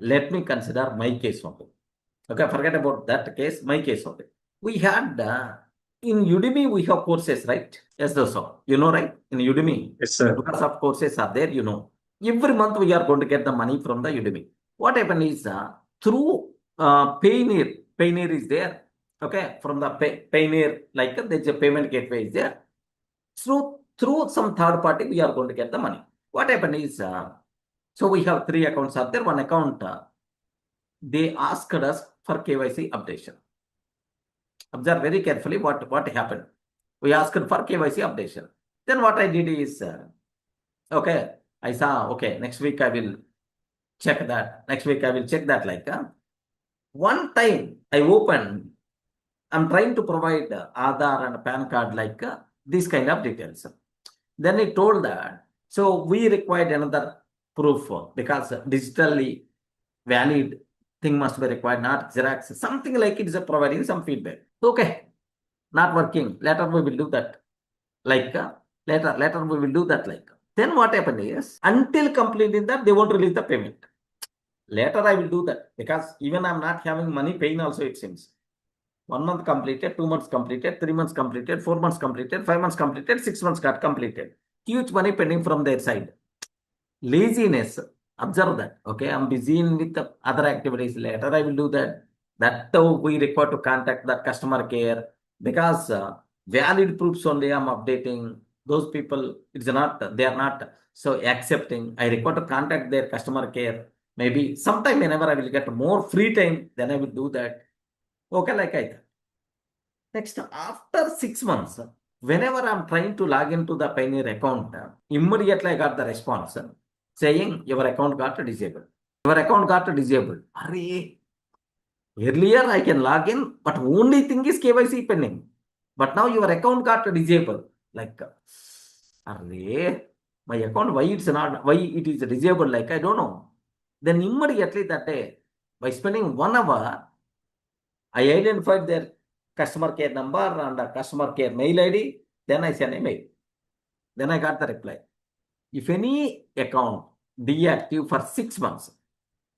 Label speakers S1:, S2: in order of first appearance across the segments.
S1: let me consider my case only. Okay, forget about that case, my case only. We had in Udemy, we have courses, right? Yes, those are. You know, right? In Udemy,
S2: Yes, sir.
S1: DURGASOFT courses are there, you know. Every month we are going to get the money from the Udemy. What happened is through Payoneer is there. Okay, from the Payoneer, like there's a payment gateway is there. Through some third party, we are going to get the money. What happened is, so we have 3 accounts out there. One account, they asked us for KYC updation. Observe very carefully what happened. We asked for KYC updation. Then what I did is, okay, I saw, okay, next week I will check that. Next week I will check that. Like one time I opened, I'm trying to provide Aadhaar and PAN card, like these kind of details. Then it told that, so we required another proof because digitally valid thing must be required, not Xerox, something like it is providing some feedback. Okay, not working. Later we will do that. Like later we will do that. Like then what happened is, until completing that, they won't release the payment. Later I will do that because even I'm not having money paying also, it seems. 1 month completed, 2 months completed, 3 months completed, 4 months completed, 5 months completed, 6 months got completed. Huge money pending from their side. Laziness. Observe that. Okay, I'm busy with the other activities. Later I will do that. That we require to contact that customer care because valid proofs only I'm updating. Those people, it's not, they are not so accepting. I require to contact their customer care. Maybe sometime whenever I will get more free time, then I will do that. Okay, like I thought. Next, after 6 months, whenever I'm trying to log into the Payoneer account, immediately I got the response saying your account got disabled. Your account got disabled. Array. Earlier I can log in, but only thing is KYC pending. But now your account got disabled. Like, array, my account, why it is disabled? Like, I don't know. Then immediately that day, by spending 1 hour, I identified their customer care number and the customer care mail ID. Then I sent a mail. Then I got the reply. If any account deactive for 6 months,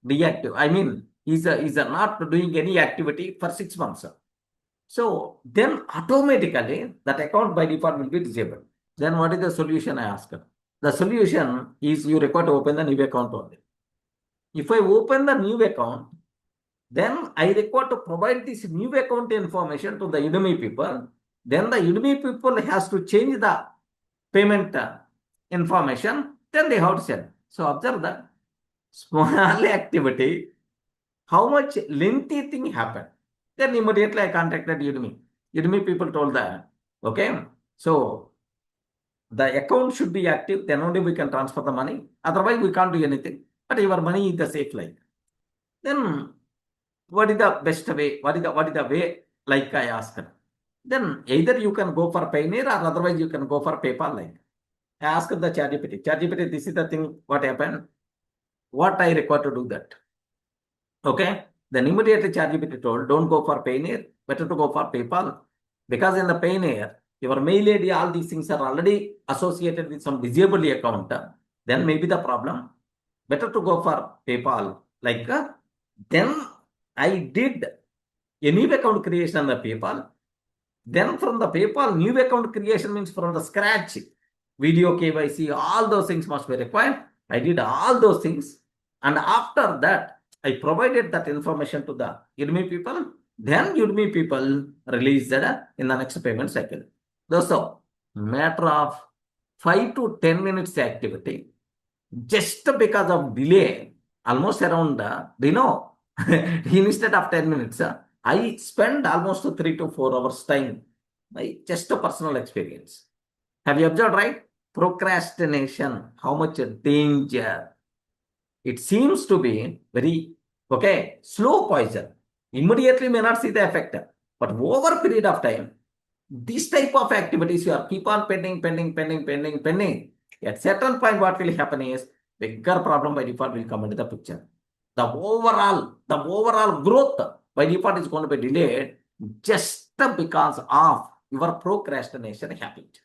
S1: deactive, I mean, is not doing any activity for 6 months. So then automatically that account by default will be disabled. Then what is the solution, I asked? The solution is you require to open the new account only. If I open the new account, then I require to provide this new account information to the Udemy people. Then the Udemy people has to change the payment information. Then they have to send. So observe that small activity, how much lengthy thing happened. Then immediately I contacted Udemy. Udemy people told that, okay, so the account should be active, then only we can transfer the money. Otherwise, we can't do anything. But your money is the safe line. Then what is the best way? What is the way? Like I asked. Then either you can go for Payoneer or otherwise you can go for PayPal. Like I asked the ChatGPT. ChatGPT, this is the thing. What happened? What I require to do that? Okay. Then immediately ChatGPT told, don't go for Payoneer. Better to go for PayPal because in the Payoneer, your mail ID, all these things are already associated with some disabled account. Then maybe the problem. Better to go for PayPal. Like then I did a new account creation on the PayPal. Then from the PayPal, new account creation means from the scratch. Video KYC, all those things must be required. I did all those things. And after that, I provided that information to the Udemy people. Then Udemy people released that in the next payment cycle. So, matter of 5 to 10 minutes activity, just because of delay, almost around, instead of 10 minutes, I spend almost 3 to 4 hours time. Just a personal experience. Have you observed, right? Procrastination, how much danger. It seems to be very, slow poison. Immediately may not see the effect. But over a period of time, this type of activities, you are keep on pending. At certain point, what will happen is, bigger problem by default will come into the picture. The overall growth by default is going to be delayed just because of your procrastination habit.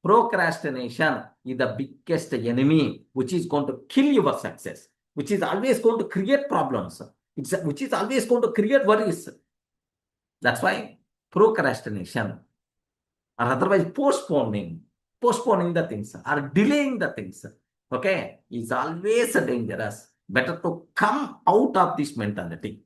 S1: Procrastination is the biggest enemy which is going to kill your success. which is always going to create problems, which is always going to create worries. That's why procrastination, or otherwise postponing the things or delaying the things, okay, is always dangerous. Better to come out of this mentality.